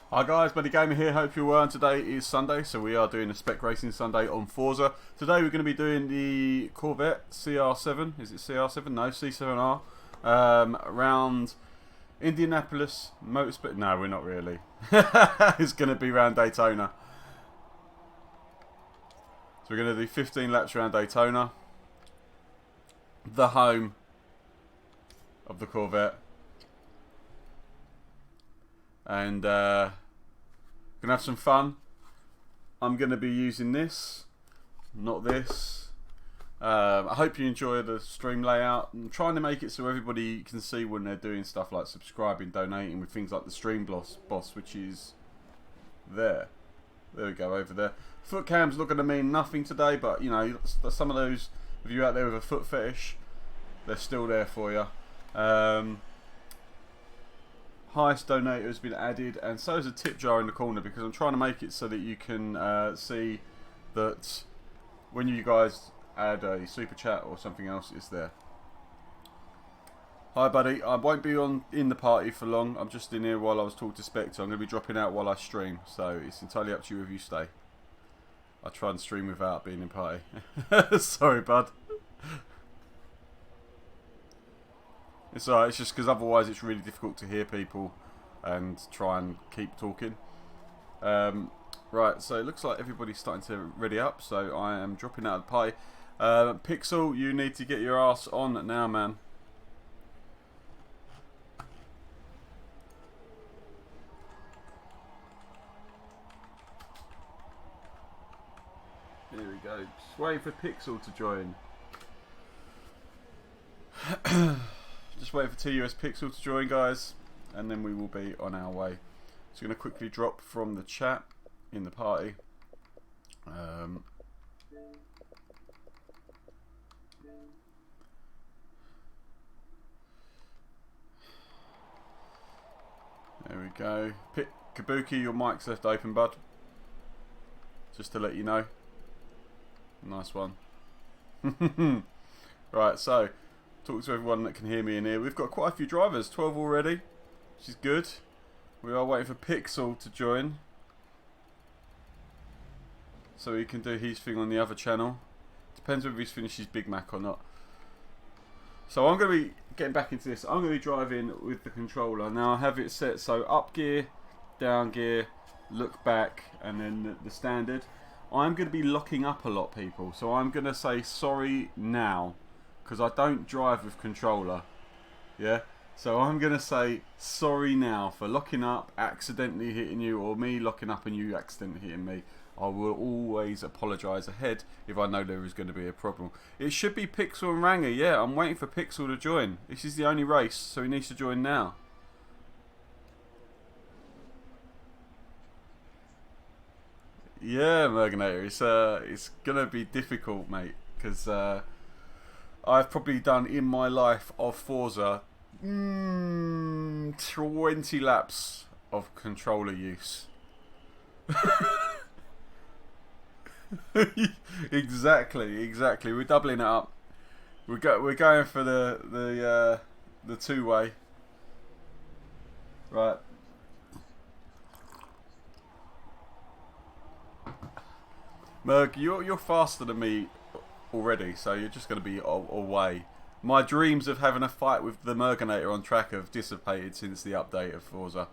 Hi guys, Buddy Gamer here, hope you're well. Today is Sunday, so we are doing a spec racing Sunday on Forza. Today we're going to be doing the Corvette CR7, is it CR7? No, C7R, around Indianapolis Motorsport. No, we're not really. It's going to be around Daytona. So we're going to do 15 laps around Daytona, the home of the Corvette. And gonna have some fun. I'm gonna be using this, not this. I hope you enjoy the stream layout. I'm trying to make it so everybody can see when they're doing stuff like subscribing, donating, with things like the stream boss, which is there. There we go, over there. Foot cam's not gonna mean nothing today, but you know, some of those of you out there with a foot fetish, they're still there for you. Highest donator has been added, and so is a tip jar in the corner, because I'm trying to make it so that you can see that when you guys add a super chat or something else, it's there. Hi buddy, I won't be in the party for long. I'm just in here while I was talking to Spectre. I'm going to be dropping out while I stream, so it's entirely up to you if you stay. I try and stream without being in party. Sorry bud. It's alright, it's just because otherwise it's really difficult to hear people and try and keep talking. Right, so it looks like everybody's starting to ready up, so I am dropping out of the party. Pixel, you need to get your ass on now, man. Here we go. Just waiting for Pixel to join. Just waiting for TUS Pixel to join, guys, and then we will be on our way. So I'm going to quickly drop from the chat in the party. There we go. Kabuki, your mic's left open, bud. Just to let you know. Nice one. Right, so talk to everyone that can hear me in here. We've got quite a few drivers, 12 already, which is good. We are waiting for Pixel to join, so he can do his thing on the other channel. Depends whether he's finished his Big Mac or not. So I'm going to be getting back into this. I'm going to be driving with the controller. Now I have it set so up gear, down gear, look back, and then the standard. I'm going to be locking up a lot, people, so I'm going to say sorry now, because I don't drive with controller. Yeah, so I'm going to say sorry now for locking up, accidentally hitting you, or me locking up and you accidentally hitting me. I will always apologise ahead if I know there is going to be a problem. It should be Pixel and Ranger. Yeah, I'm waiting for Pixel to join. This is the only race, so he needs to join now. Yeah, Merganator, it's going to be difficult, mate, because I've probably done in my life of Forza 20 laps of controller use. Exactly. We're doubling it up. We're going for the two-way. Right. Merg, you're faster than me already, so you're just going to be away. My dreams of having a fight with the Merganator on track have dissipated since the update of Forza.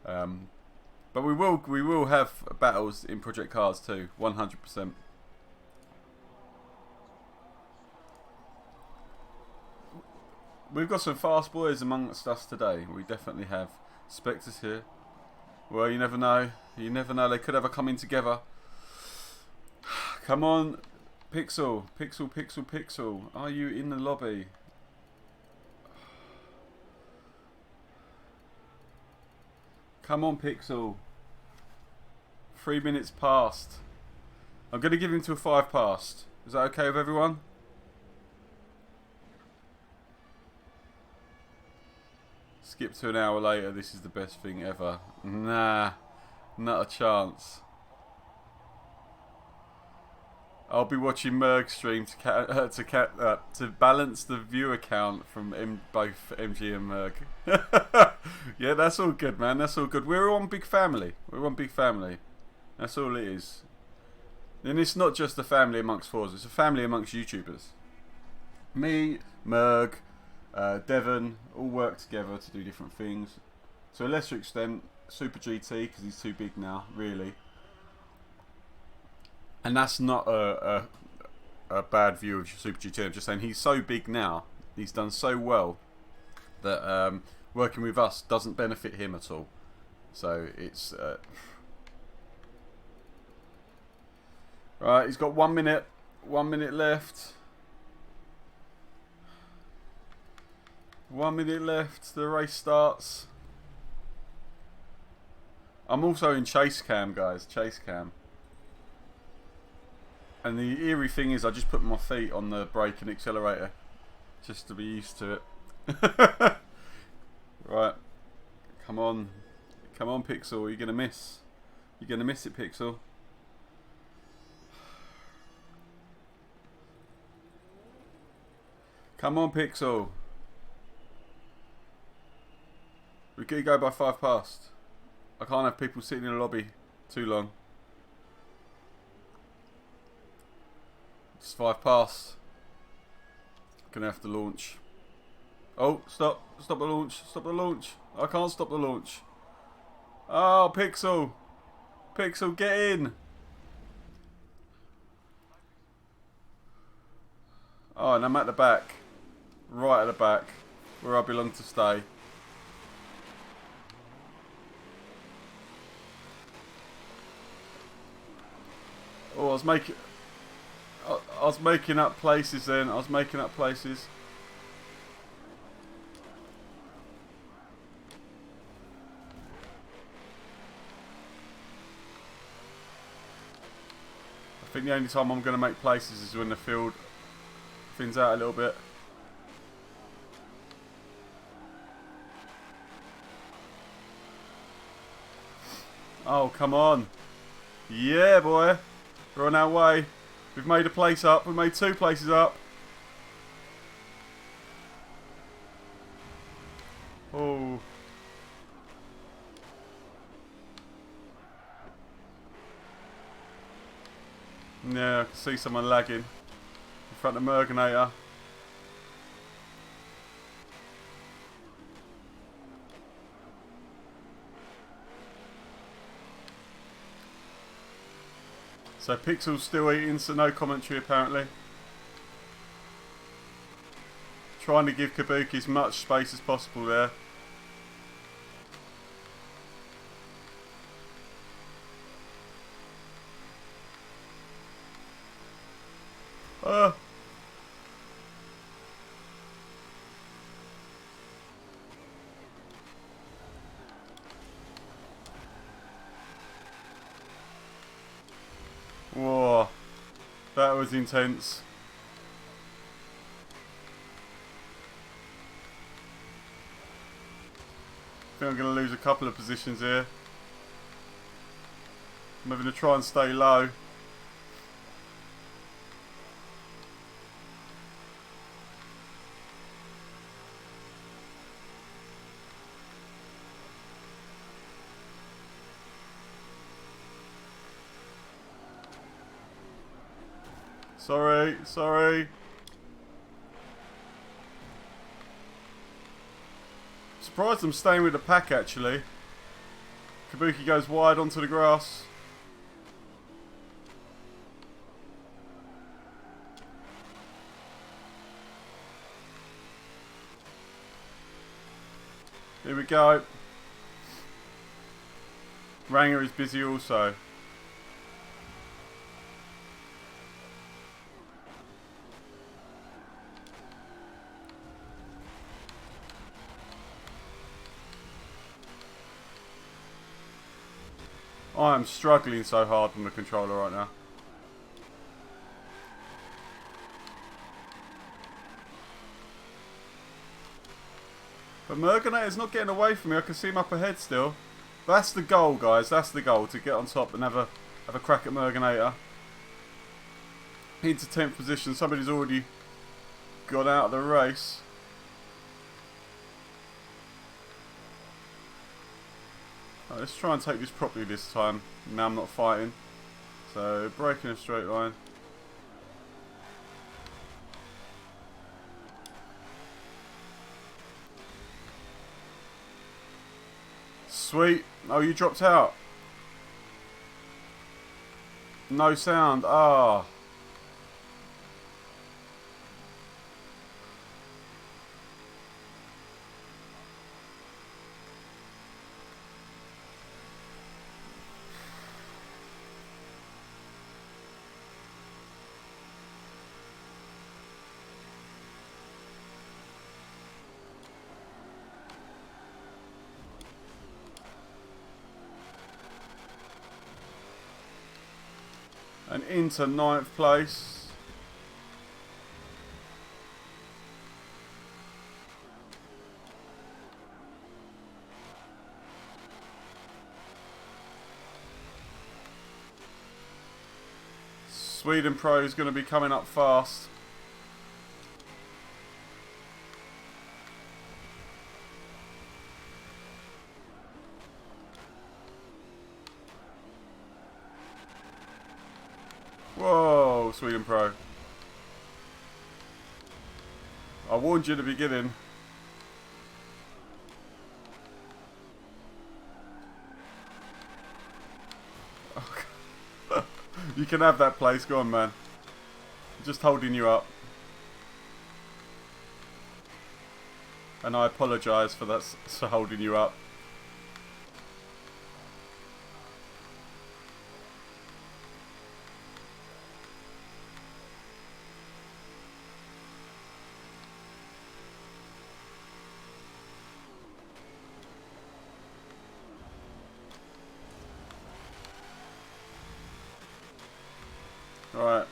But we will have battles in Project Cars too, 100%. We've got some fast boys amongst us today. We definitely have. Spectres here. Well, you never know. You never know. They could have a coming together. Come on, Pixel. Are you in the lobby? Come on, Pixel. 3 minutes past. I'm going to give him till 5 past. Is that okay with everyone? Skip to an hour later. This is the best thing ever. Nah, not a chance. I'll be watching Merg stream to balance the viewer count from both MG and Merg. Yeah, that's all good, man. That's all good. We're one big family. We're one big family. That's all it is. And it's not just a family amongst Forza. It's a family amongst YouTubers. Me, Merg, Devon all work together to do different things. To a lesser extent, Super GT because he's too big now, really. And that's not a bad view of Super GT. I'm just saying he's so big now. He's done so well that working with us doesn't benefit him at all. So it's right. He's got 1 minute. 1 minute left. 1 minute left. The race starts. I'm also in chase cam, guys. Chase cam. And the eerie thing is I just put my feet on the brake and accelerator just to be used to it. Right. Come on. Come on, Pixel. You're going to miss. You're going to miss it, Pixel. Come on, Pixel. We could go by 5 past. I can't have people sitting in the lobby too long. It's 5 past. Gonna have to launch. Oh, stop. Stop the launch. Stop the launch. I can't stop the launch. Oh, Pixel. Pixel, get in. Oh, and I'm at the back. Right at the back. Where I belong to stay. Oh, I was making up places then. I was making up places. I think the only time I'm going to make places is when the field thins out a little bit. Oh, come on. Yeah, boy. We're on our way. We've made a place up. We've made 2 places up. Oh. Yeah, I can see someone lagging in front of Merganator. So Pixel's still eating, so no commentary apparently. Trying to give Kabuki as much space as possible there. Whoa, that was intense. I think I'm going to lose a couple of positions here. I'm having to try and stay low. Sorry. Surprised I'm staying with the pack actually. Kabuki goes wide onto the grass. Here we go. Ranger is busy also. I am struggling so hard on the controller right now. But Merganator's not getting away from me. I can see him up ahead still. That's the goal, guys. That's the goal, to get on top and have a crack at Merganator. into 10th position. Somebody's already got out of the race. Right, let's try and take this properly this time. Now I'm not fighting. So, braking a straight line. Sweet. Oh, you dropped out. No sound. Ah. And into 9th place. Sweden Pro is going to be coming up fast. Whoa, Sweden Pro. I warned you at the beginning. You can have that place. Go on, man. Just holding you up. And I apologise for that, for holding you up. Right,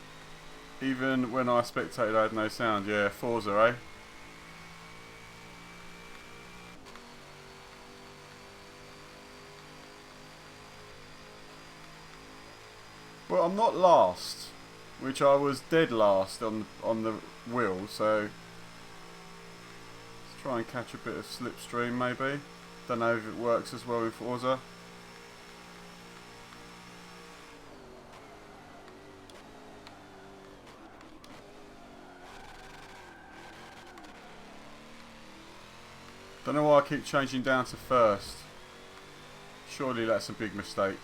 even when I spectated I had no sound. Yeah, Forza, eh? Well, I'm not last, which I was dead last on the wheel, so let's try and catch a bit of slipstream maybe. Don't know if it works as well with Forza. Don't know why I keep changing down to first. Surely that's a big mistake.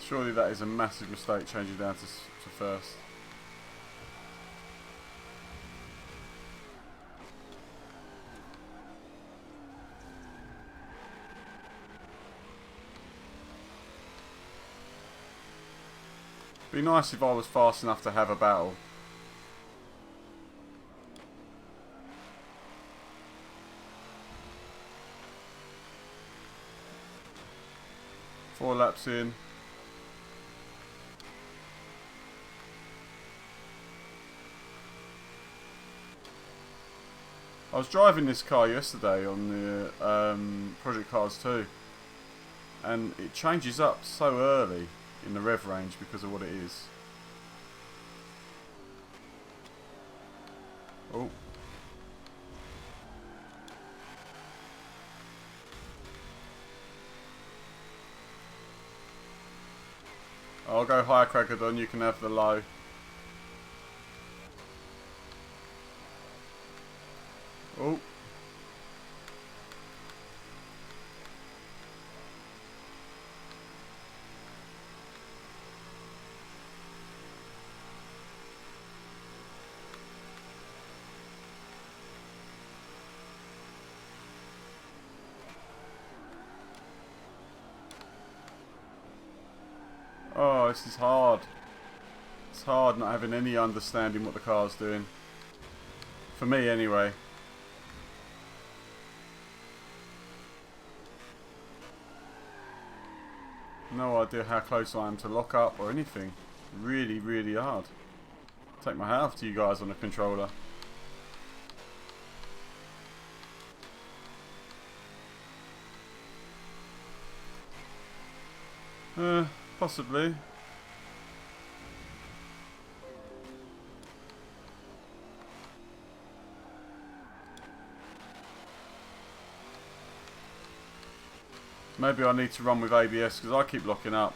Surely that is a massive mistake, changing down to first. Be nice if I was fast enough to have a battle. Four laps in. I was driving this car yesterday on the Project Cars 2, and it changes up so early in the rev range because of what it is. Oh. I'll go higher, Crackodon, you can have the low. Oh. Oh, this is hard. It's hard not having any understanding what the car's doing. For me, anyway. No idea how close I am to lock up or anything. Really, really hard. Take my hat off to you guys on the controller. Possibly. Maybe I need to run with ABS because I keep locking up.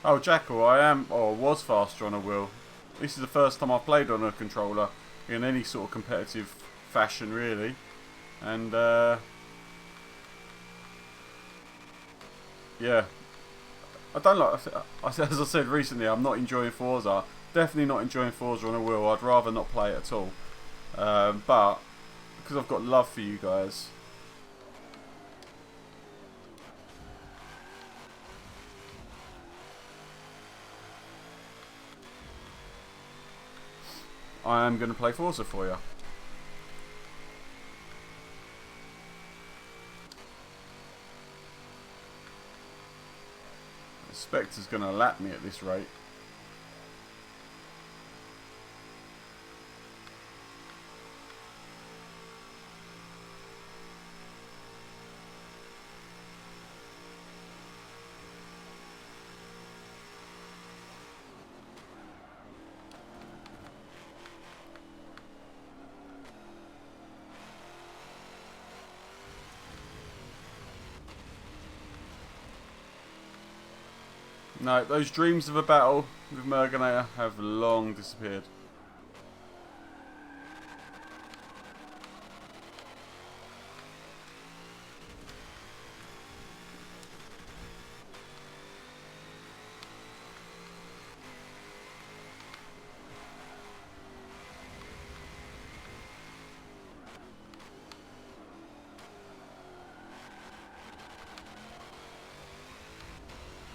Oh, Jackal, I am, or was faster on a wheel. This is the first time I've played on a controller in any sort of competitive fashion, really. And, yeah. I don't like, as I said recently, I'm not enjoying Forza. Definitely not enjoying Forza on a wheel. I'd rather not play it at all. But, because I've got love for you guys. I am going to play Forza for you. The Spectre's going to lap me at this rate. No, those dreams of a battle with Merganator have long disappeared.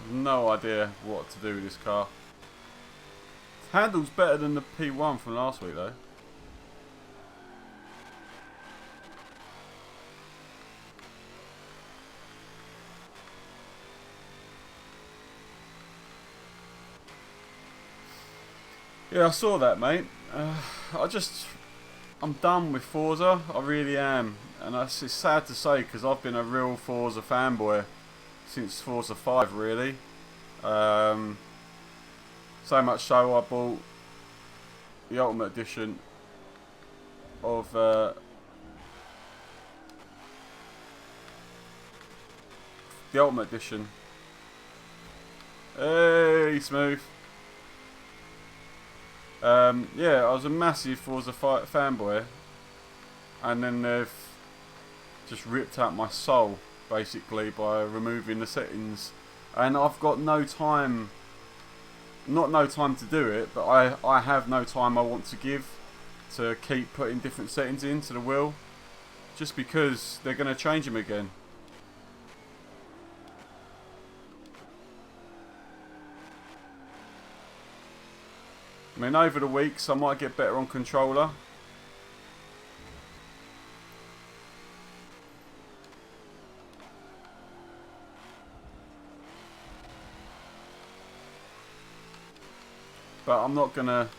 No idea what to do with this car. Handles better than the P1 from last week though. Yeah, I saw that, mate. I'm done with Forza. I really am. And it's sad to say because I've been a real Forza fanboy since Forza 5, really. So much so I bought the Ultimate Edition of the Ultimate Edition. Hey, smooth. Yeah, I was a massive Forza fanboy, and then they've just ripped out my soul basically by removing the settings, and I've got no time. Not no time to do it, but I have no time I want to give to keep putting different settings into the wheel, just because they're going to change them again. I mean, over the weeks I might get better on controller. But I'm not gonna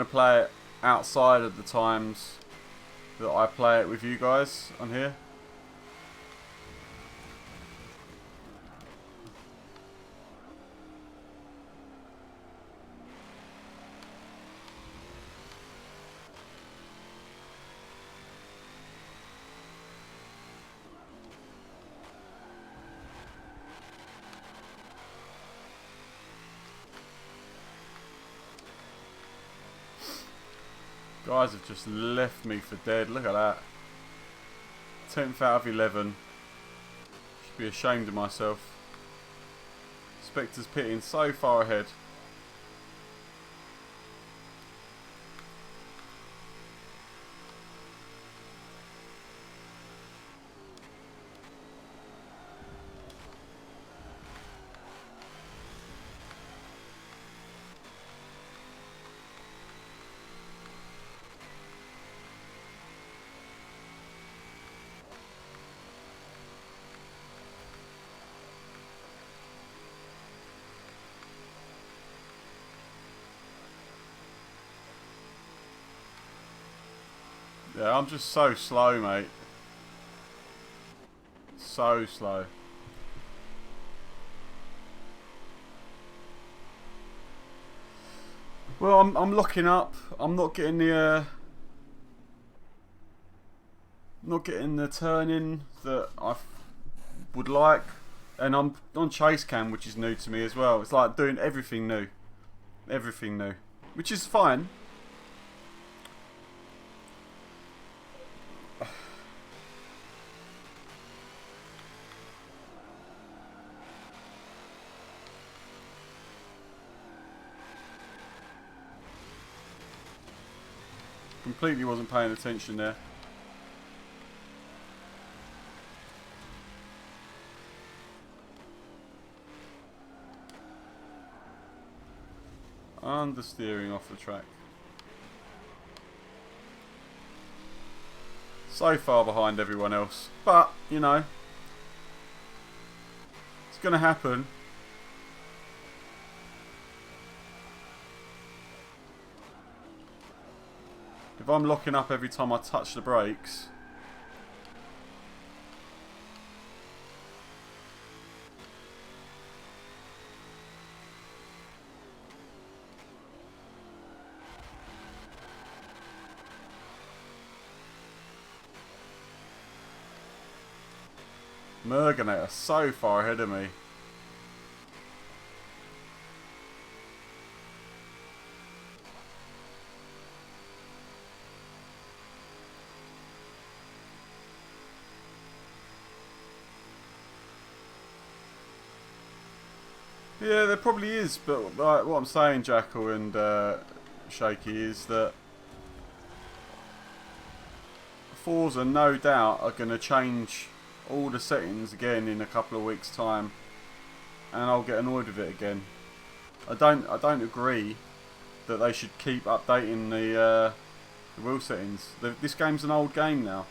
play it outside of the times that I play it with you guys on here. Guys have just left me for dead. Look at that. 10th out of 11. Should be ashamed of myself. Spectre's pitting so far ahead. Yeah, I'm just so slow, mate. So slow. Well, I'm locking up. I'm not getting the turning that I would like, and I'm on chase cam, which is new to me as well. It's like doing everything new, which is fine. Completely wasn't paying attention there. Understeering off the track. So far behind everyone else. But, you know, it's going to happen. If I'm locking up every time I touch the brakes, Merganator so far ahead of me. Yeah, there probably is, but like what I'm saying, Jackal and Shaky, is that Forza no doubt are going to change all the settings again in a couple of weeks' time, and I'll get annoyed with it again. I don't agree that they should keep updating the wheel settings. This game's an old game now.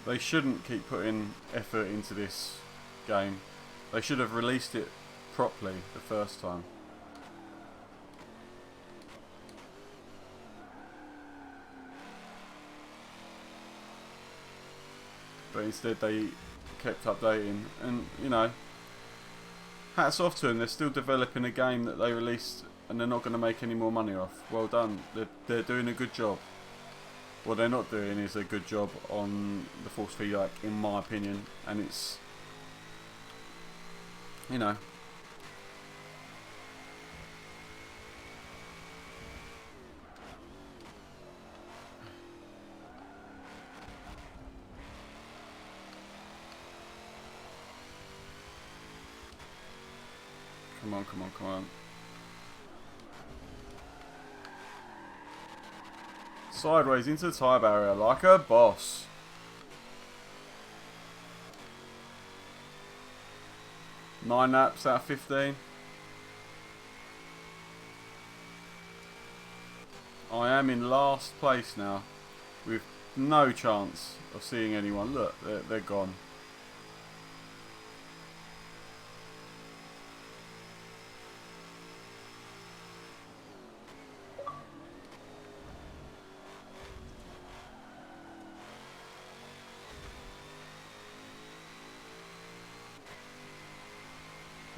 They shouldn't keep putting effort into this game. They should have released it properly the first time. But instead they kept updating, and you know, hats off to them. They're still developing a game that they released, and they're not going to make any more money off. Well done. They're doing a good job. What they're not doing is a good job on the force feedback, in my opinion, and it's, you know, come on, come on, come on. Sideways into the tyre barrier like a boss. Nine laps out of 15. I am in last place now, with no chance of seeing anyone. Look, they're gone.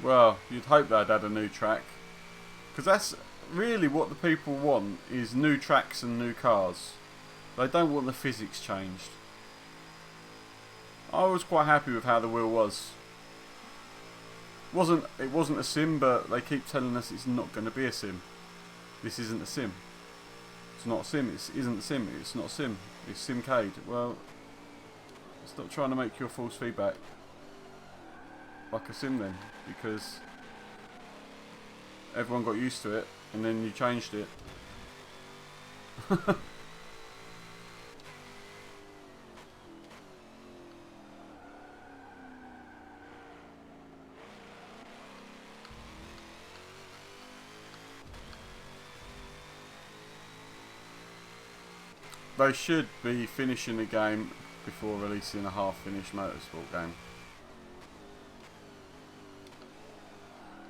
Well, you'd hope they'd add a new track, because that's really what the people want, is new tracks and new cars. They don't want the physics changed. I was quite happy with how the wheel was. It wasn't a sim, but they keep telling us it's not going to be a sim. This isn't a sim. It's not a sim. It isn't a sim. It's not a sim. It's simcade. Well, stop trying to make your false feedback like a sim then, because everyone got used to it and then you changed it. They should be finishing the game before releasing a half-finished motorsport game.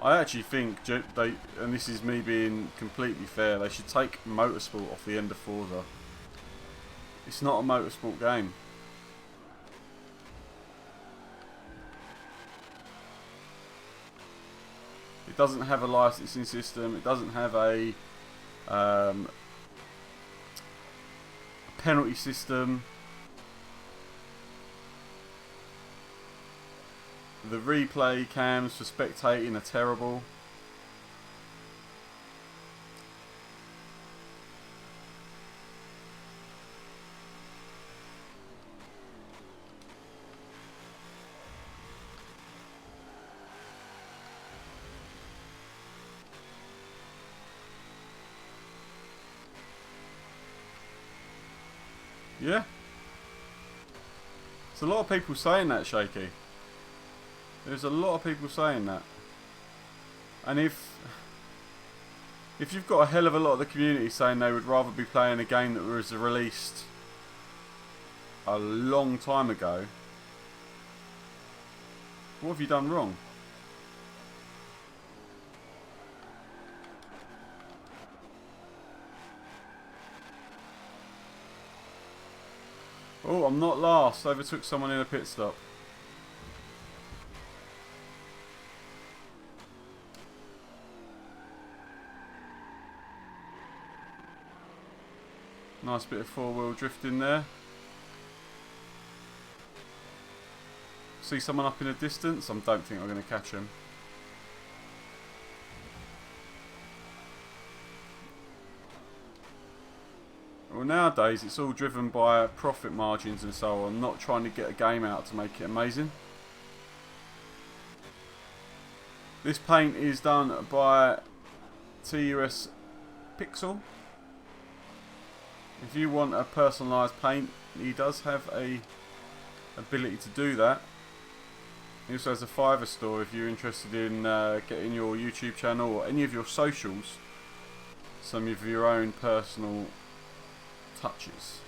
I actually think they, and this is me being completely fair, they should take Motorsport off the end of Forza. It's not a motorsport game. It doesn't have a licensing system. It doesn't have a penalty system. The replay cams for spectating are terrible. Yeah. There's a lot of people saying that, Shaky. There's a lot of people saying that. And if you've got a hell of a lot of the community saying they would rather be playing a game that was released a long time ago, what have you done wrong? Oh, I'm not last. Overtook someone in a pit stop. Nice bit of four-wheel drifting there. See someone up in the distance? I don't think I'm going to catch him. Well, nowadays it's all driven by profit margins and so on, not trying to get a game out to make it amazing. This paint is done by TUS Pixel. If you want a personalised paint, he does have a ability to do that. He also has a Fiverr store if you're interested in getting your YouTube channel or any of your socials some of your own personal touches.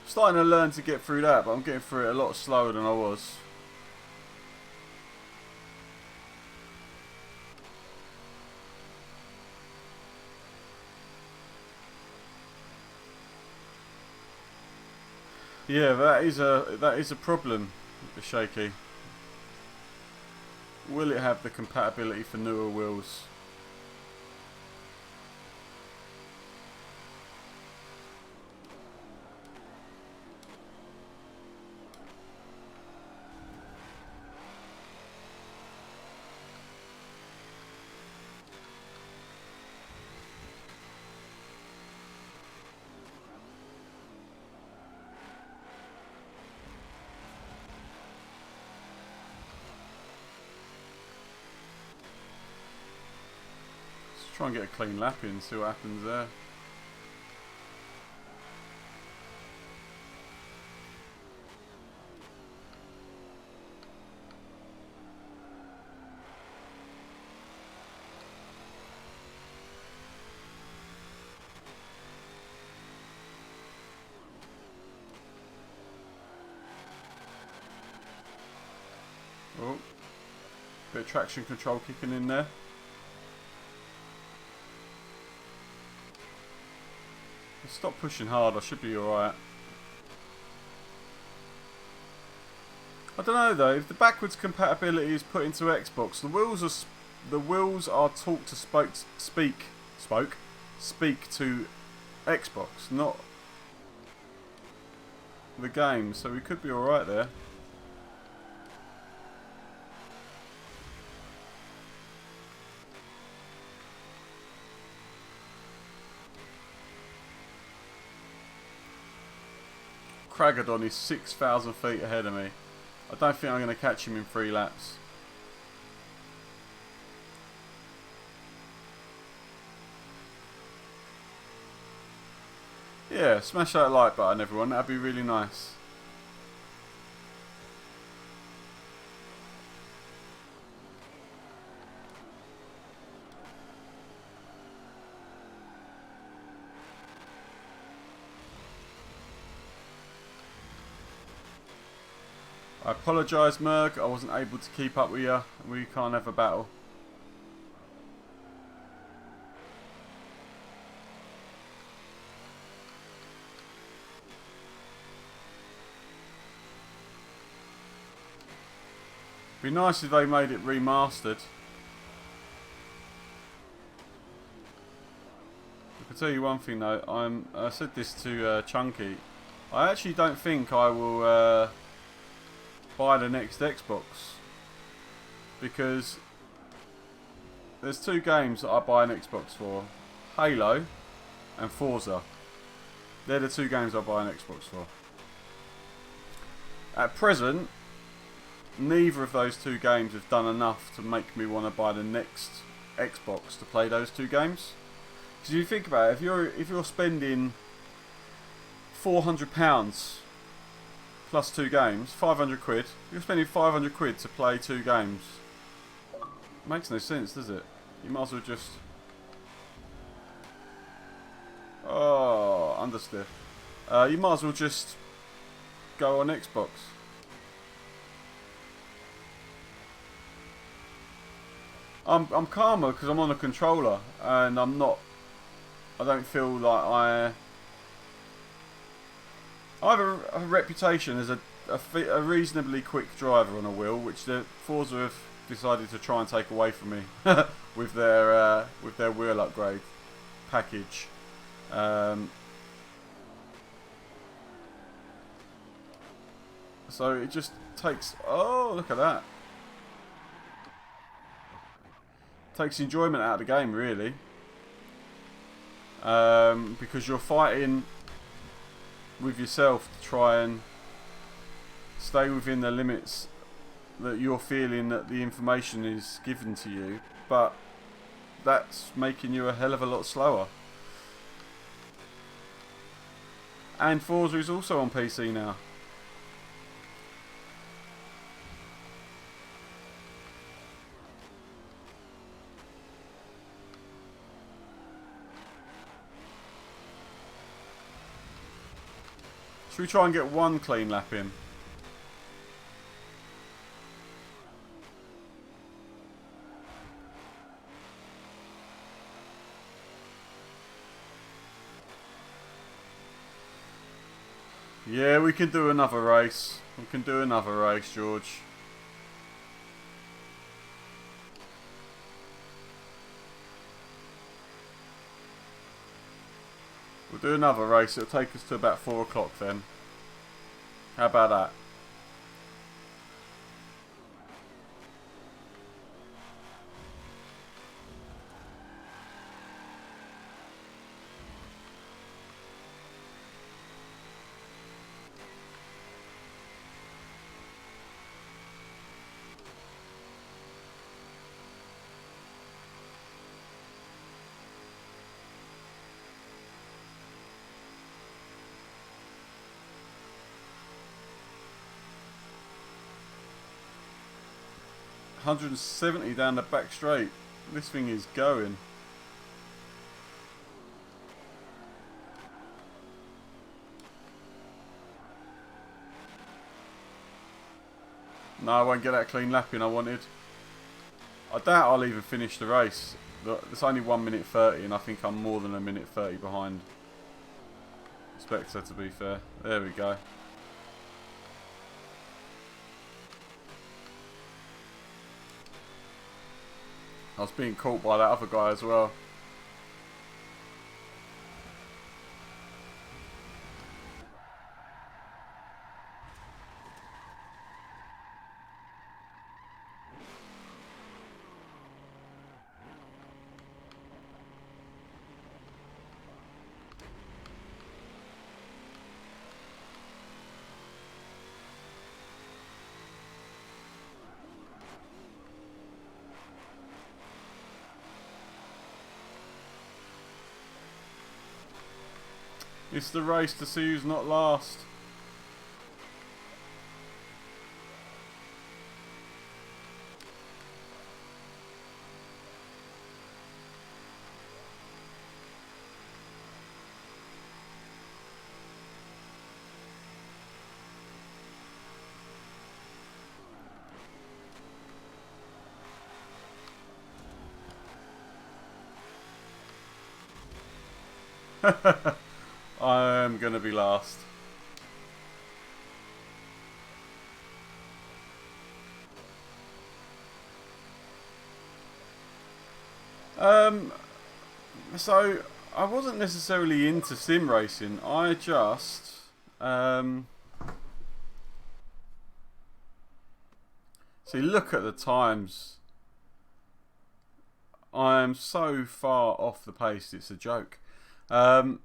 Starting to learn to get through that, but I'm getting through it a lot slower than I was. Yeah, that is a problem, Shaky. Will it have the compatibility for newer wheels? Try and get a clean lap in, see what happens there. Oh, bit of traction control kicking in there. Stop pushing hard, I should be alright. I don't know though, if the backwards compatibility is put into Xbox, the wheels are taught to speak to Xbox, not the game, so we could be alright there. Kragadon is 6,000 feet ahead of me. I don't think I'm going to catch him in 3 laps. Yeah, smash that like button everyone, that'd be really nice. I apologise, Merc. I wasn't able to keep up with you. We can't have a battle. Be nice if they made it remastered. I can tell you one thing though. I said this to Chunky. I actually don't think I will buy the next Xbox, because there's two games that I buy an Xbox for: Halo and Forza. They're the two games I buy an Xbox for. At present, neither of those two games have done enough to make me want to buy the next Xbox to play those two games. Because you think about it, if you're spending £400 plus two games, 500 quid, you're spending 500 quid to play two games. Makes no sense, does it? You might as well just... Oh, understiff. You might as well just go on Xbox. I'm calmer because I'm on a controller and I don't feel like I have a reputation as a reasonably quick driver on a wheel, which the Forza have decided to try and take away from me with their wheel upgrade package. So it just takes... Oh, look at that. Takes enjoyment out of the game, really. Because you're fighting with yourself to try and stay within the limits that you're feeling that the information is given to you, but that's making you a hell of a lot slower. And Forza is also on PC now. Should we try and get one clean lap in? Yeah, we can do another race. We can do another race, George. We'll do another race. It'll take us to about 4 o'clock then. How about that? $170 down the back straight. This thing is going. No, I won't get that clean lap in I wanted. I doubt I'll even finish the race. It's only 1 minute 30 and I think I'm more than a minute 30 behind Spectre, to be fair. There we go. I was being caught by that other guy as well. It's the race to see who's not last. I'm gonna be last. So I wasn't necessarily into sim racing. I just see, look at the times. I am so far off the pace, it's a joke. No,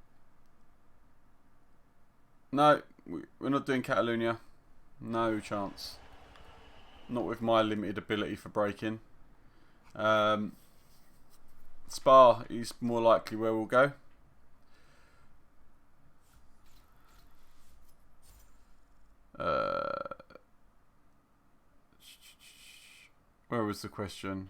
we're not doing Catalonia. No chance. Not with my limited ability for braking. Spa is more likely where we'll go. Where was the question?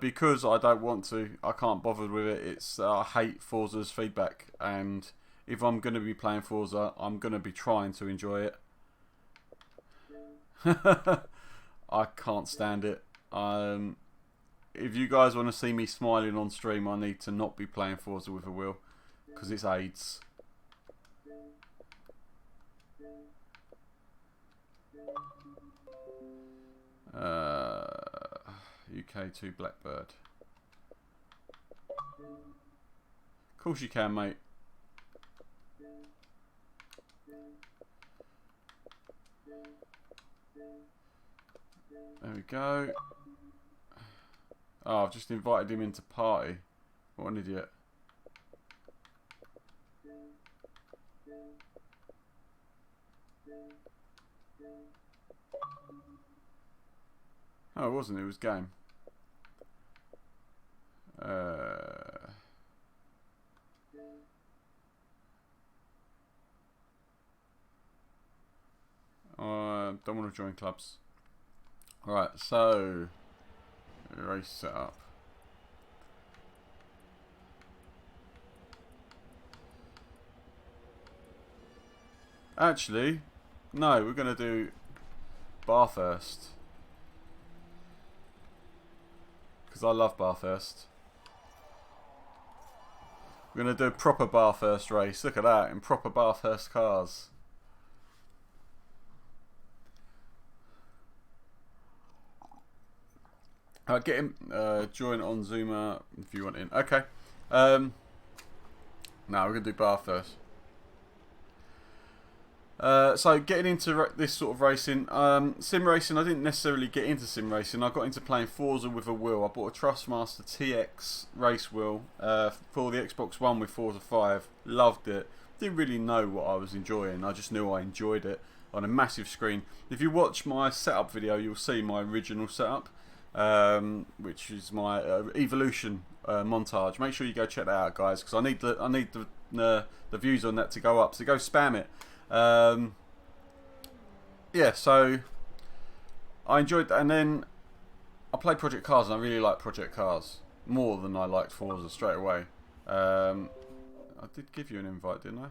Because I don't want to, I can't bother with it. It's I hate Forza's feedback, and if I'm going to be playing Forza, I'm going to be trying to enjoy it. I can't stand it. If you guys want to see me smiling on stream, I need to not be playing Forza with a wheel, because it's AIDS. UK2 Blackbird. Of course you can, mate. There we go. Oh, I've just invited him into party. What an idiot. Oh, it wasn't. It was game. Don't want to join clubs. Alright, so race setup. Actually, no, we're going to do Bathurst. Because I love Bathurst. We're going to do a proper Bathurst race. Look at that, in proper Bathurst cars. Get him, join on Zoomer if you want in. Okay. Now we're going to do Bathurst. So getting into this sort of racing, sim racing, I didn't necessarily get into sim racing. I got into playing Forza with a wheel. I bought a Trustmaster TX race wheel for the Xbox One with Forza 5. Loved it. Didn't really know what I was enjoying. I just knew I enjoyed it on a massive screen. If you watch my setup video, you'll see my original setup, which is my Evolution montage. Make sure you go check that out, guys, because I need the views on that to go up. So go spam it. Yeah, so I enjoyed that, and then I played Project Cars, and I really liked Project Cars more than I liked Forza straight away. I did give you an invite, didn't I?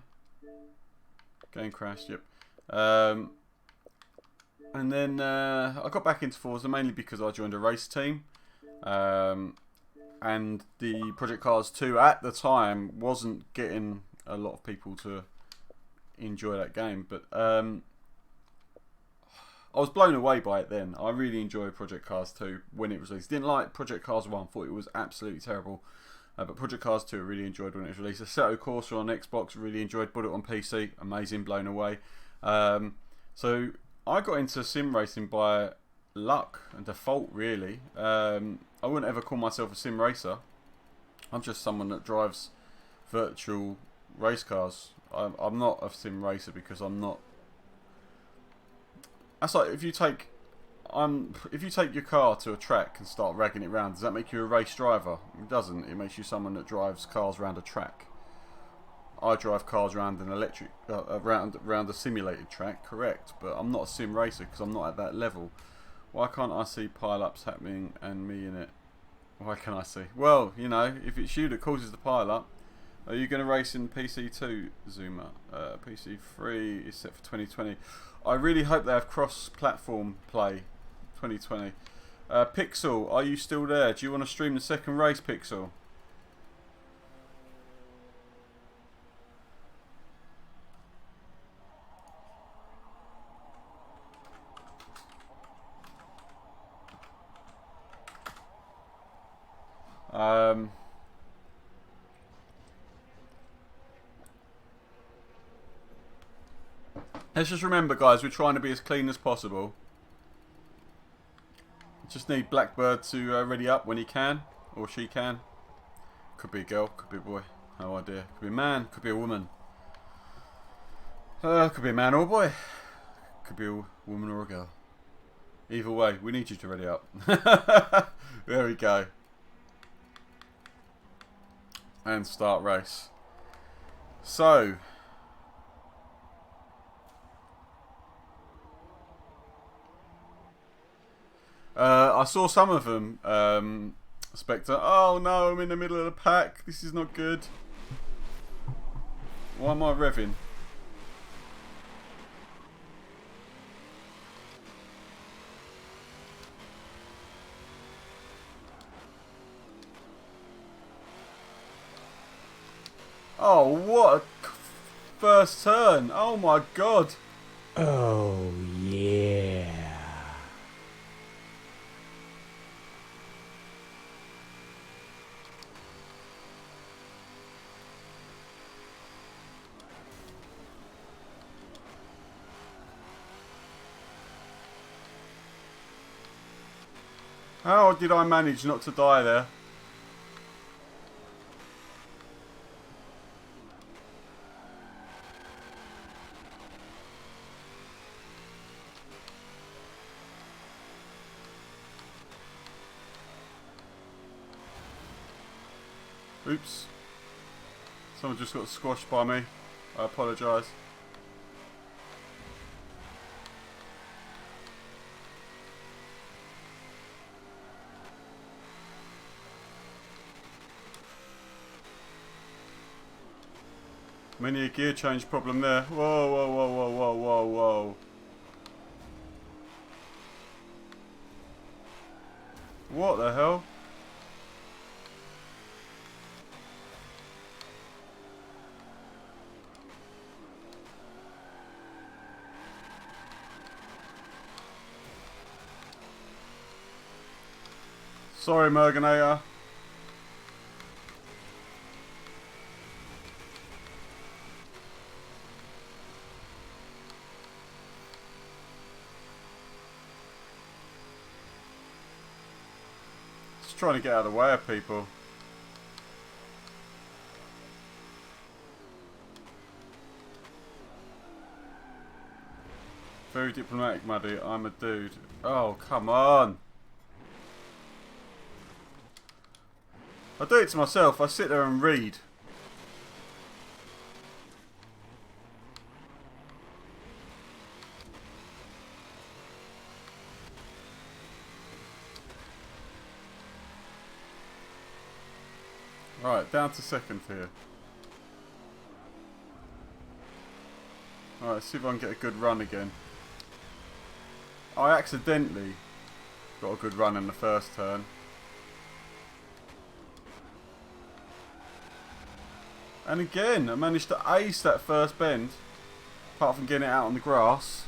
Game crashed, yep. And then I got back into Forza mainly because I joined a race team, and the Project Cars 2 at the time wasn't getting a lot of people to enjoy that game, but I was blown away by it then. I really enjoyed Project Cars 2 when it was released. Didn't like Project Cars 1, thought it was absolutely terrible, but Project Cars 2 I really enjoyed when it was released. Assetto Corsa on Xbox, really enjoyed. Bought it on PC, amazing, blown away. So I got into sim racing by luck and default, really. I wouldn't ever call myself a sim racer. I'm just someone that drives virtual race cars. I'm not a sim racer because I'm not. That's like if you take your car to a track and start ragging it around, does that make you a race driver? It doesn't. It makes you someone that drives cars around a track. I drive cars around an electric, around a simulated track, correct? But I'm not a sim racer because I'm not at that level. Why can't I see pile-ups happening and me in it? Why can I see? Well, you know, if it's you that causes the pile-up, Are you going to race in PC2, Zoomer? PC3 is set for 2020. I really hope they have cross-platform play 2020. Pixel, are you still there? Do you want to stream the second race, Pixel? Let's just remember, guys, we're trying to be as clean as possible. Just need Blackbird to ready up when he can, or she can. Could be a girl, could be a boy, no idea. Could be a man, could be a woman. Could be a man or a boy. Could be a woman or a girl. Either way, we need you to ready up. There we go. And start race. So... I saw some of them, Spectre. Oh no, I'm in the middle of the pack. This is not good. Why am I revving? Oh, what a first turn. Oh my god. Oh yeah. How did I manage not to die there? Oops. Someone just got squashed by me. I apologise. Many a gear change problem there. Whoa, whoa, whoa, whoa, whoa, whoa, whoa. What the hell? Sorry, Merganator. Just trying to get out of the way of people. Very diplomatic, Muddy. I'm a dude. Oh, come on. I do it to myself. I sit there and read. Right, down to second here. Alright, let's see if I can get a good run again. I accidentally got a good run in the first turn. And again, I managed to ace that first bend, apart from getting it out on the grass.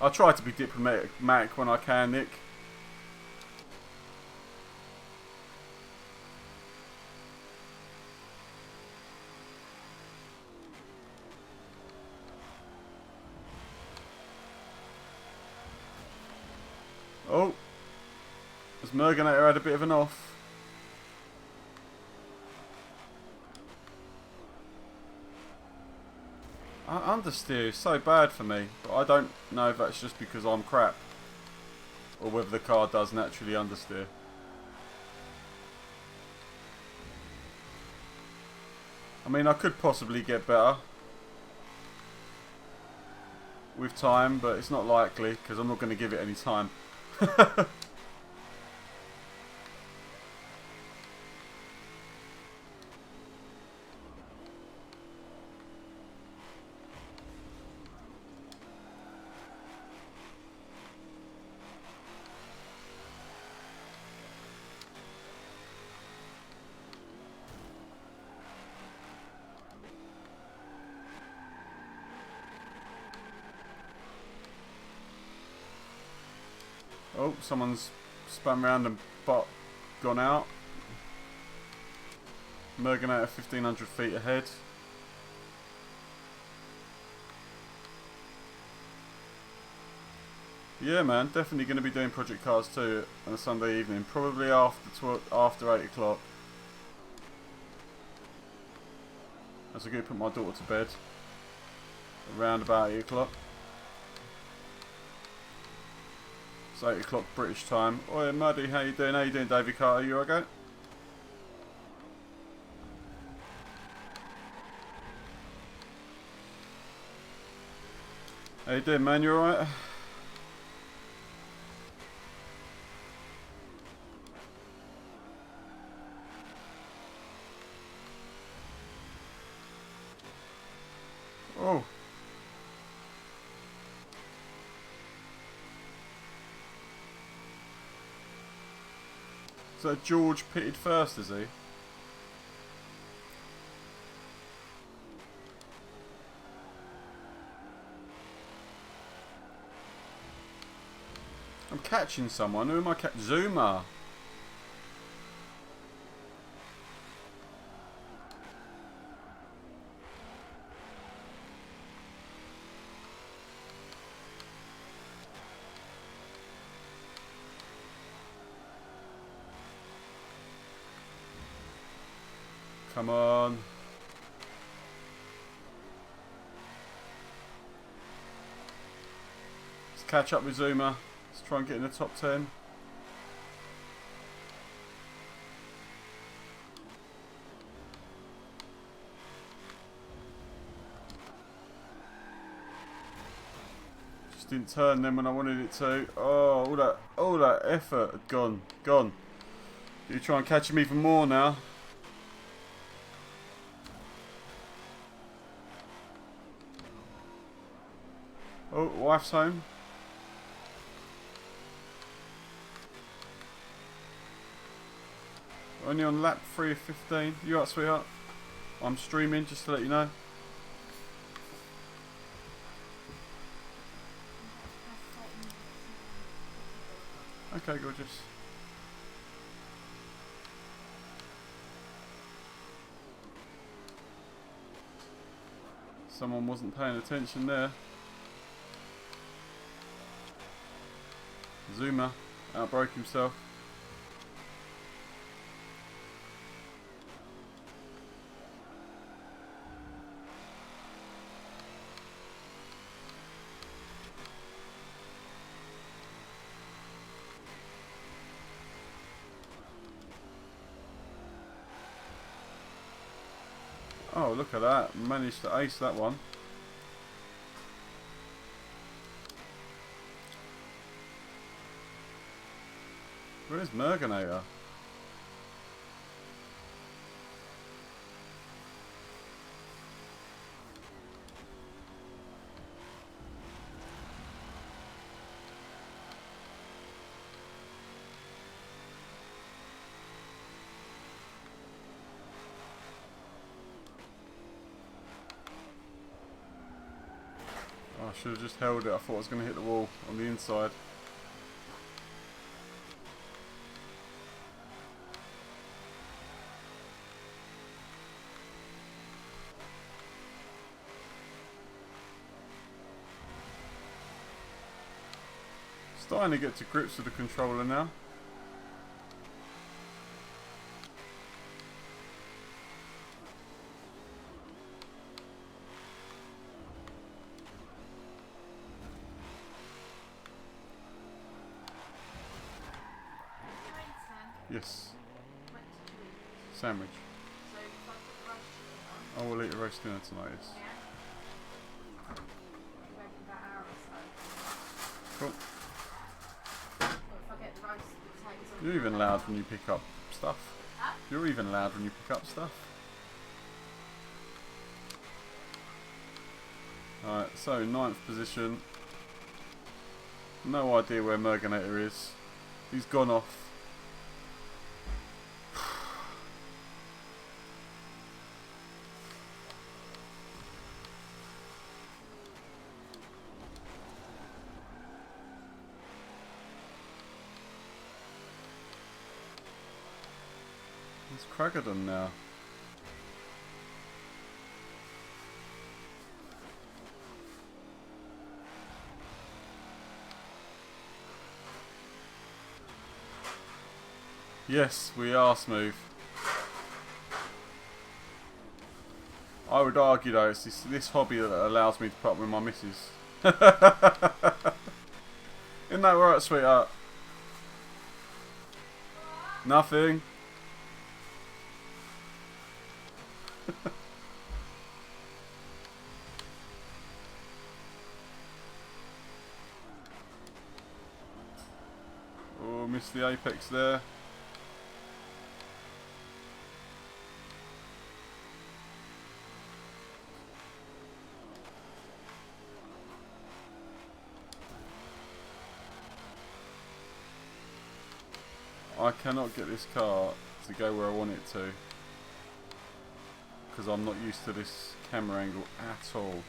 I try to be diplomatic when I can, Nick. Oh, as Merganator had a bit of an off. Understeer is so bad for me, but I don't know if that's just because I'm crap or whether the car does naturally understeer. I mean, I could possibly get better with time, but it's not likely because I'm not going to give it any time. Oh, someone's spun round and gone out. Merganator 1500 feet ahead. Yeah, man, definitely going to be doing Project Cars 2 on a Sunday evening, probably after 8 o'clock. As I go put my daughter to bed, around about 8 o'clock. It's 8 o'clock British time. Oi, Muddy, how you doing? How you doing, Davey Carter? You okay? How you doing, man? You alright? Oh. So George pitted first, is he? I'm catching someone. Who am I catching? Zuma. Come on. Let's catch up with Zuma. Let's try and get in the top 10. Just didn't turn then when I wanted it to. Oh, all that effort had gone. You try and catch him even more now. Oh, wife's home. Only on lap 3 of 15. You alright, sweetheart? I'm streaming, just to let you know. Okay, gorgeous. Someone wasn't paying attention there. Zuma outbroke himself. Oh, look at that. Managed to ace that one. Where's Merganator? Oh, I should have just held it. I thought I was going to hit the wall on the inside. Starting to get to grips with the controller now. Yes. Sandwich. I will eat a roast dinner tonight, yes. Cool. You're even loud when you pick up stuff. You're even loud when you pick up stuff. Alright, so 9th position. No idea where Merganator is. He's gone off. It's Craggadon now. Yes, we are smooth. I would argue though, it's this hobby that allows me to put up with my missus. Isn't that right, sweetheart? Nothing. Oh, missed the apex there. I cannot get this car to go where I want it to because I'm not used to this camera angle at all.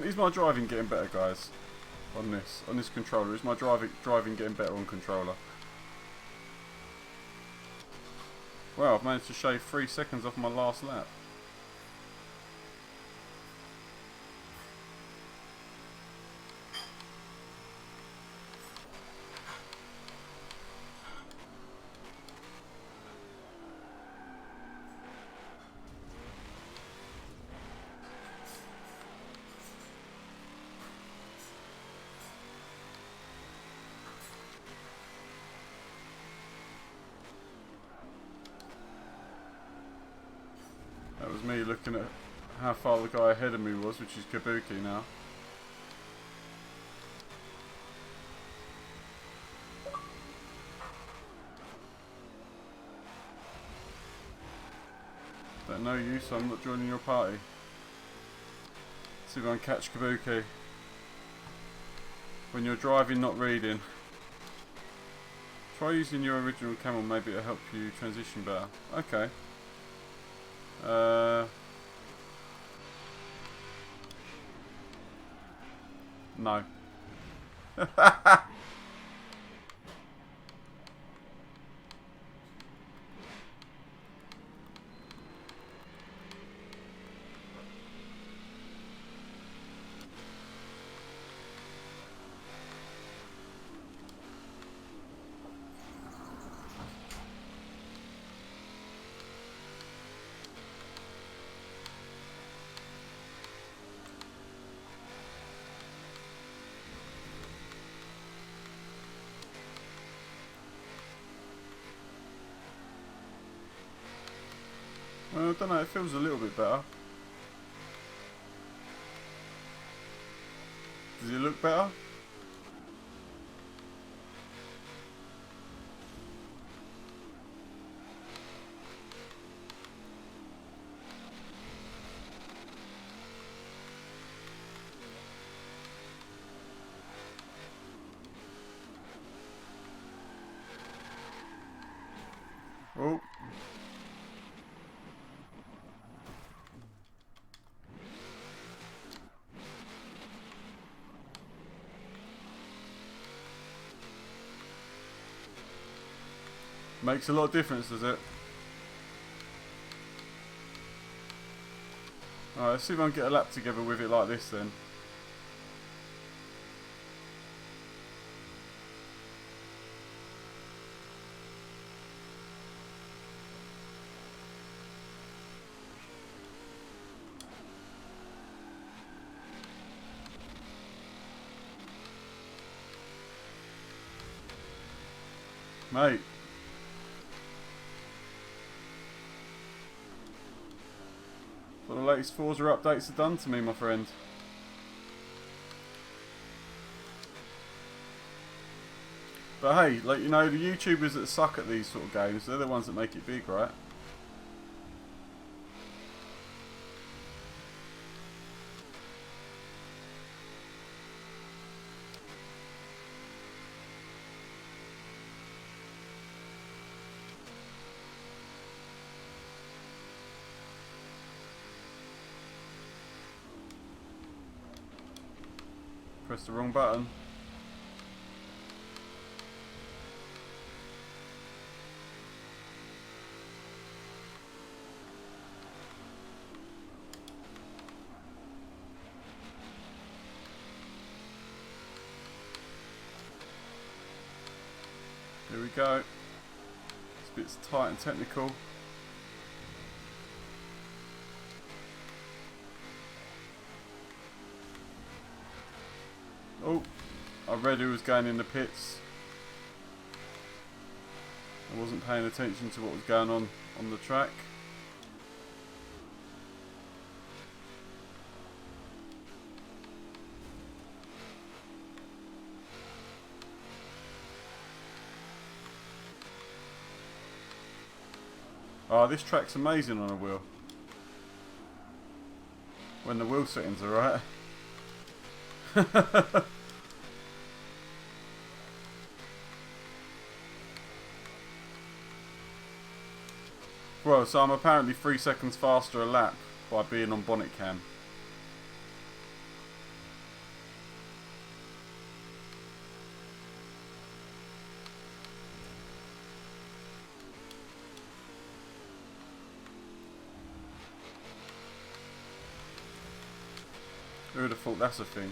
Is my driving getting better, guys? On this controller, is my driving getting better on controller? Well, I've managed to shave 3 seconds off my last lap. That was me looking at how far the guy ahead of me was, which is Kabuki now. But no use, I'm not joining your party. See if I can catch Kabuki. When you're driving, not reading. Try using your original camera, maybe it'll help you transition better. Okay. No. Well, I don't know, it feels a little bit better. Does it look better? Oh. Makes a lot of difference, does it? Alright, let's see if I can get a lap together with it like this then. Mate. What the latest Forza updates have done to me, my friend. But hey, like, you know, the YouTubers that suck at these sort of games, they're the ones that make it big, right? Press the wrong button. Here we go. This bit's tight and technical. Oh, I read who was going in the pits. I wasn't paying attention to what was going on the track. Oh, this track's amazing on a wheel. When the wheel settings are right. Well, so I'm apparently 3 seconds faster a lap by being on bonnet cam. Who would have thought that's a thing?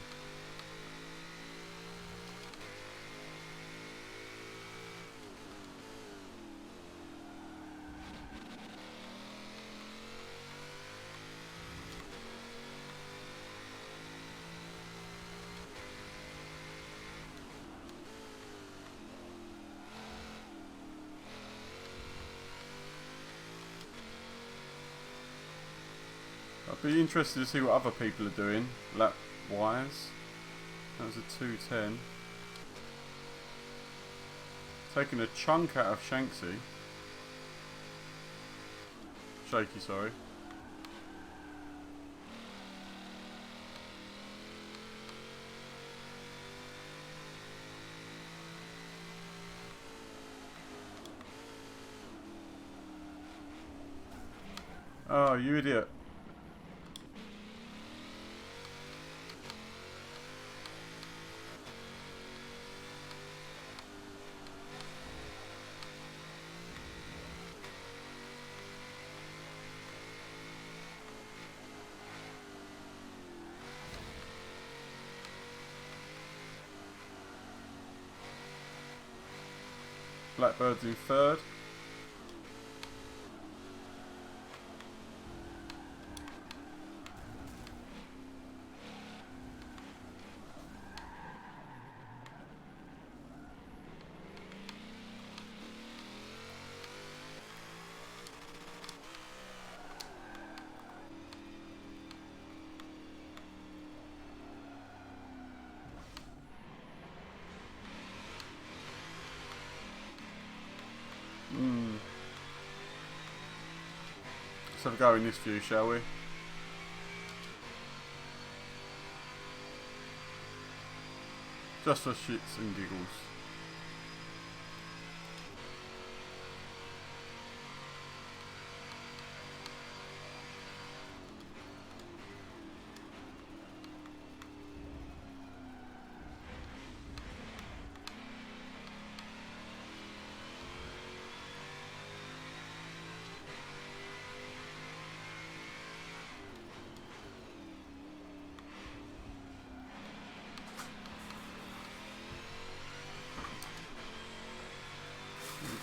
I'd be interested to see what other people are doing, lap wise. That was a 2:10. Taking a chunk out of Shanksy. Shaky, sorry. Oh, you idiot. Blackbird's in third. Let's have a go in this view, shall we? Just for shits and giggles.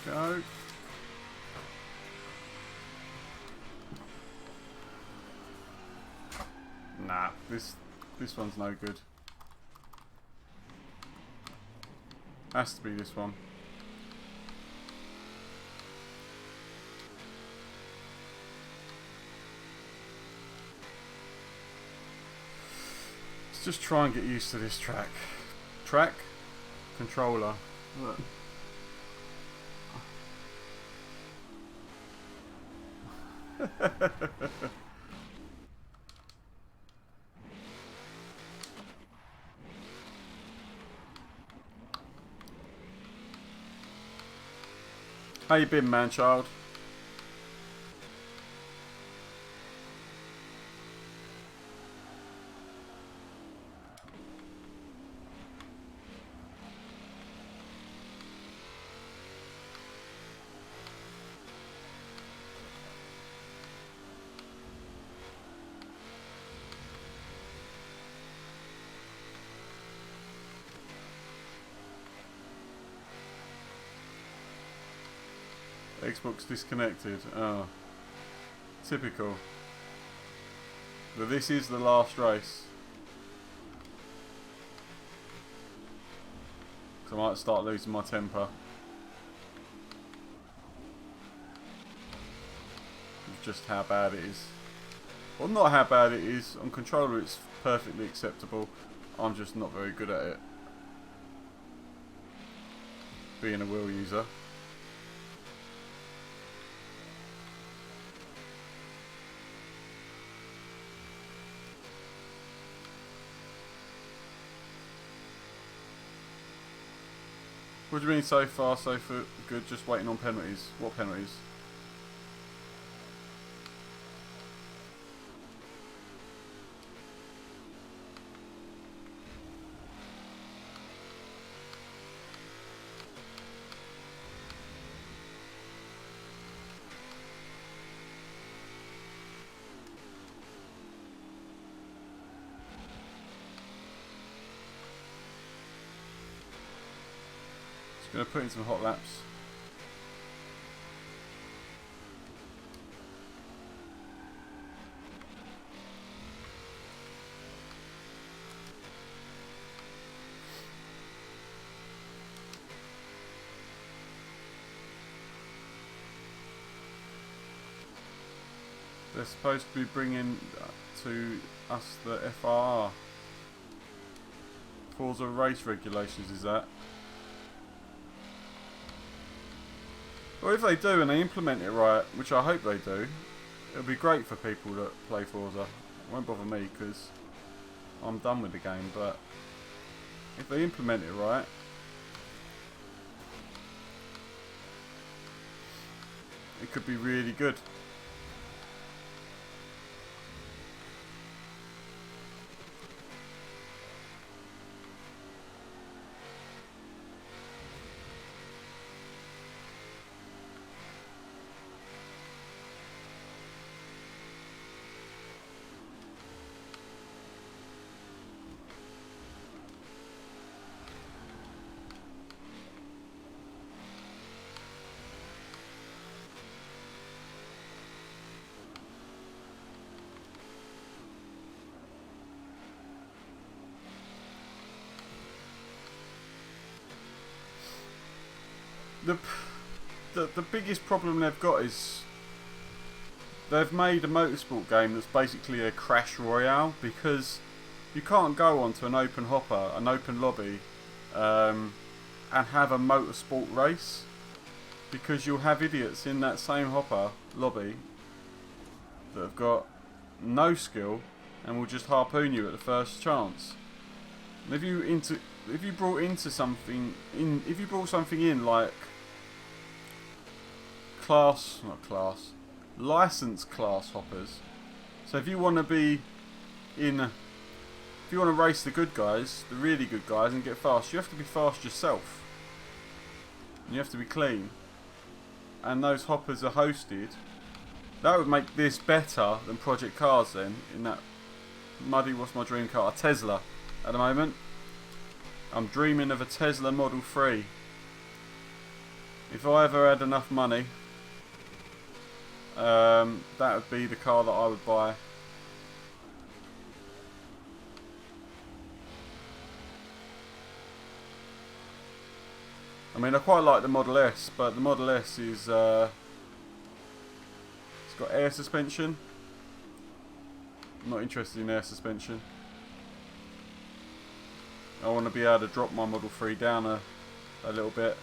Go. Nah, this one's no good. Has to be this one. Let's just try and get used to this track. Track, controller. Look. How you been, man child? Xbox disconnected. Oh, typical. But this is the last race. So I might start losing my temper. With just how bad it is. Well, not how bad it is. On controller it's perfectly acceptable. I'm just not very good at it. Being a wheel user. What do you mean so far, so good, just waiting on penalties? What penalties? Going to put in some hot laps. They're supposed to be bringing to us the FRR. Forza race regulations, is that? Well, if they do and they implement it right, which I hope they do, it'll be great for people that play Forza. It won't bother me because I'm done with the game, but if they implement it right, it could be really good. The biggest problem they've got is they've made a motorsport game that's basically a crash royale, because you can't go onto an open hopper, an open lobby, and have a motorsport race, because you'll have idiots in that same hopper lobby that have got no skill and will just harpoon you at the first chance. And if you brought something in like licensed class hoppers. So if you want to race the good guys, the really good guys, and get fast, you have to be fast yourself. And you have to be clean. And those hoppers are hosted. That would make this better than Project Cars then, in that muddy, what's my dream car? A Tesla at the moment. I'm dreaming of a Tesla Model 3. If I ever had enough money, that would be the car that I would buy. I mean, I quite like the Model S, but the Model S is it's got air suspension. I'm not interested in air suspension. I want to be able to drop my Model 3 down a little bit.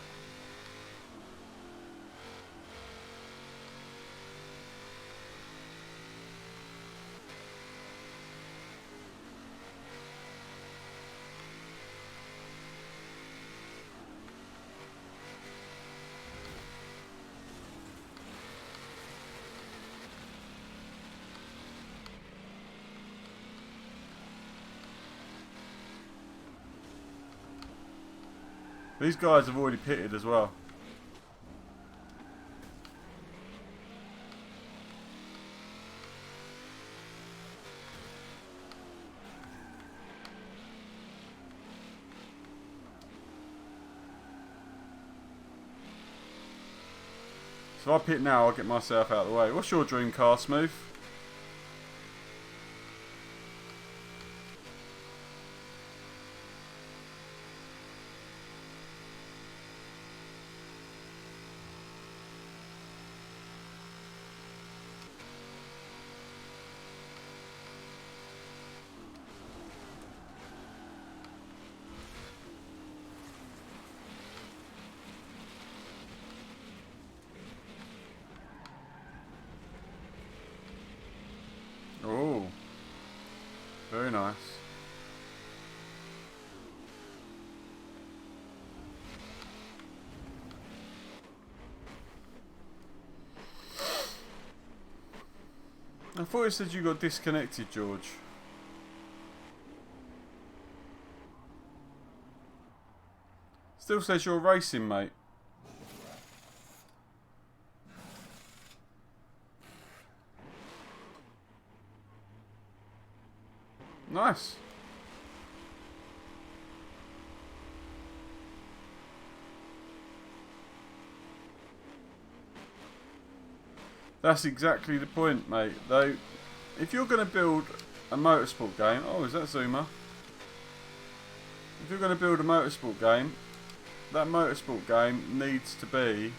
These guys have already pitted as well. So if I pit now, I'll get myself out of the way. What's your dream car, Smooth? Oh, very nice. I thought it said you got disconnected, George. Still says you're racing, mate. Nice. That's exactly the point, mate. Though, if you're going to build a motorsport game... Oh, is that Zuma? If you're going to build a motorsport game, that motorsport game needs to be...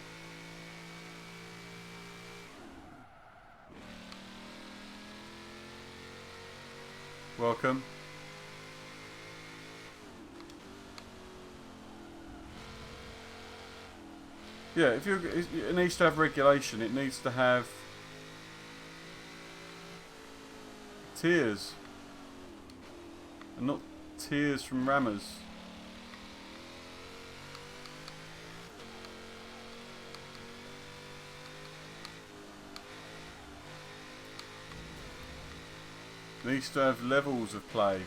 Welcome. Yeah, if you, it needs to have regulation. It needs to have tiers, and not tears from rammers. It needs to have levels of play.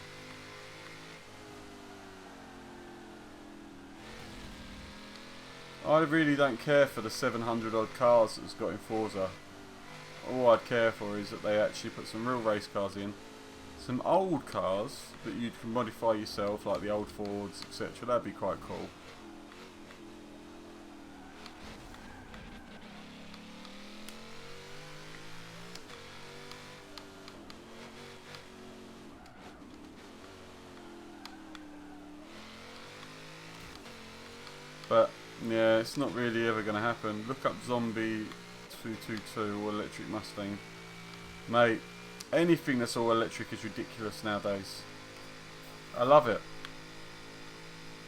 I really don't care for the 700 odd cars that it's got in Forza. All I'd care for is that they actually put some real race cars in. Some old cars that you can modify yourself, like the old Fords, etc. That'd be quite cool. But yeah, it's not really ever going to happen. Look up Zombie 222 or Electric Mustang. Mate, anything that's all electric is ridiculous nowadays. I love it.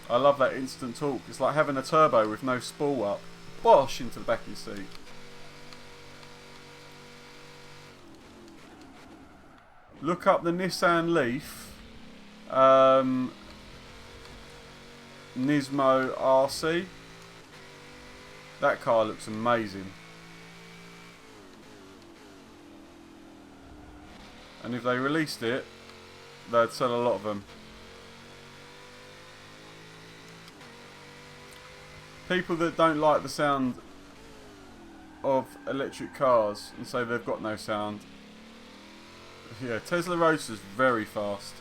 I love that instant torque. It's like having a turbo with no spool up. Bosh into the back of your seat. Look up the Nissan Leaf. Nismo RC. That car looks amazing. And if they released it, they'd sell a lot of them. People that don't like the sound of electric cars and say they've got no sound. Yeah, Tesla Roadster's very fast.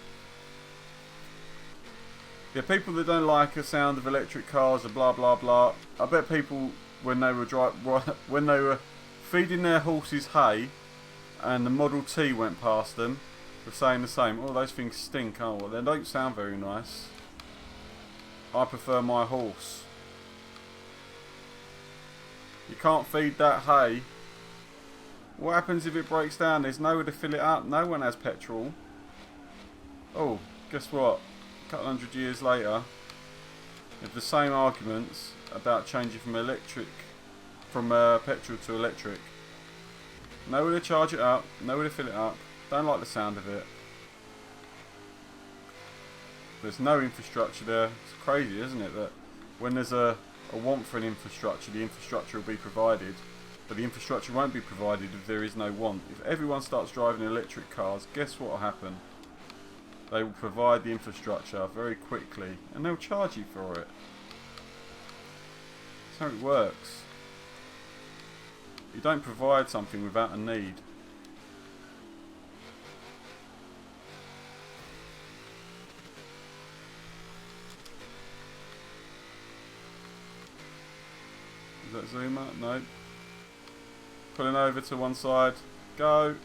Yeah, people that don't like the sound of electric cars and blah blah blah. I bet people when they were feeding their horses hay and the Model T went past them were saying the same. Oh, those things stink. Oh, well, they don't sound very nice. I prefer my horse. You can't feed that hay. What happens if it breaks down? There's nowhere to fill it up. No one has petrol. Oh, guess what? A couple hundred years later, with the same arguments about changing from petrol to electric. Nowhere to charge it up, nowhere to fill it up. Don't like the sound of it. There's no infrastructure there. It's crazy, isn't it, that when there's a want for an infrastructure, the infrastructure will be provided, but the infrastructure won't be provided if there is no want. If everyone starts driving electric cars, guess what will happen? They will provide the infrastructure very quickly, and they'll charge you for it. how it works. You don't provide something without a need. Is that zoomer? No. Pulling over to one side. Go.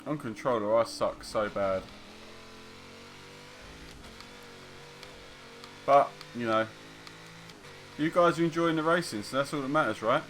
On controller, I suck so bad. But, you know, you guys are enjoying the racing, so that's all that matters, right?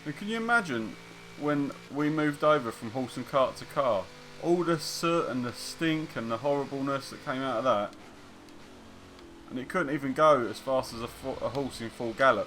And can you imagine when we moved over from horse and cart to car? All the soot and the stink and the horribleness that came out of that. And it couldn't even go as fast as a horse in full gallop.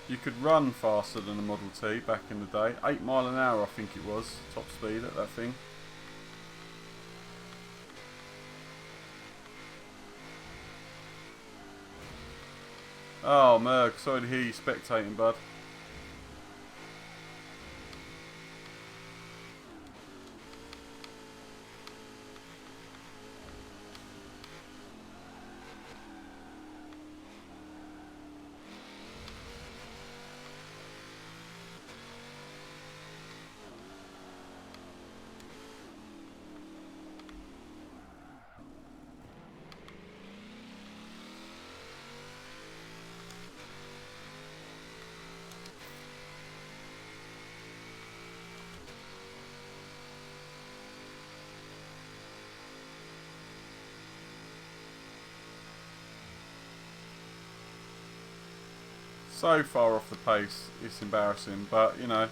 You could run faster than a Model T back in the day. 8 mile an hour I think it was, top speed at that thing. Oh Merc, sorry to hear you spectating, bud. So far off the pace, it's embarrassing, but you know.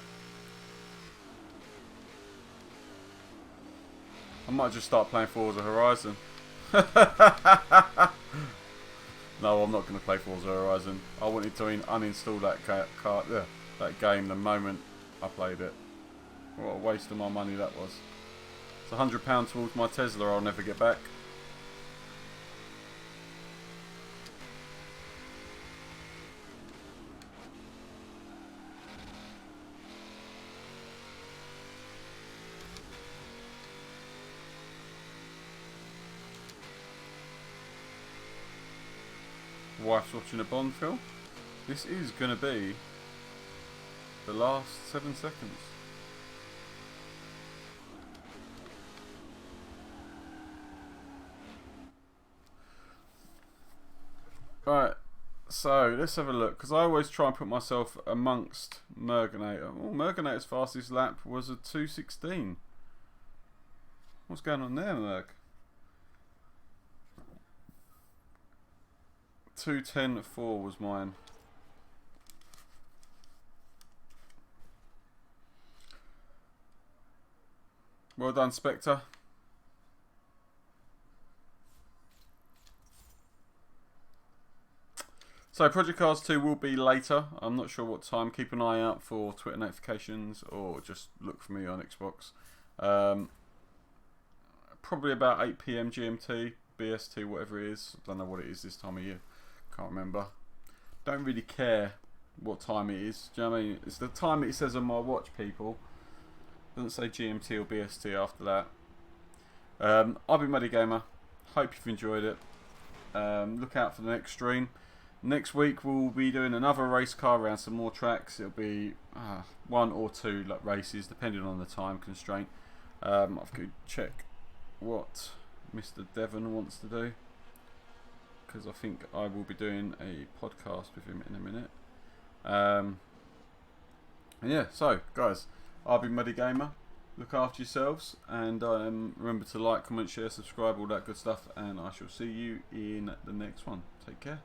I might just start playing Forza Horizon. No, I'm not going to play Forza Horizon. I wanted to uninstall that game the moment I played it. What a waste of my money that was. It's £100 towards my Tesla I'll never get back. Wife's watching a Bond film. This is going to be the last 7 seconds. Right, so let's have a look, because I always try and put myself amongst Merganator. Oh, Merganator's fastest lap was a 2:16. What's going on there, Merg? 2:10.4 was mine. Well done, Spectre. So Project Cars 2 will be later. I'm not sure what time. Keep an eye out for Twitter notifications or just look for me on Xbox. Probably about 8 PM GMT, BST, whatever it is. I don't know what it is this time of year. Can't remember. Don't really care what time it is. Do you know what I mean? It's the time it says on my watch, people. Doesn't say GMT or BST after that. I've been Muddy Gamer. Hope you've enjoyed it. Look out for the next stream. Next week we'll be doing another race car around some more tracks. It'll be 1 or 2 races depending on the time constraint. I've got to check what Mr. Devon wants to do, because I think I will be doing a podcast with him in a minute. And yeah, so guys, I've been Muddy Gamer. Look after yourselves, and remember to like, comment, share, subscribe, all that good stuff, and I shall see you in the next one. Take care.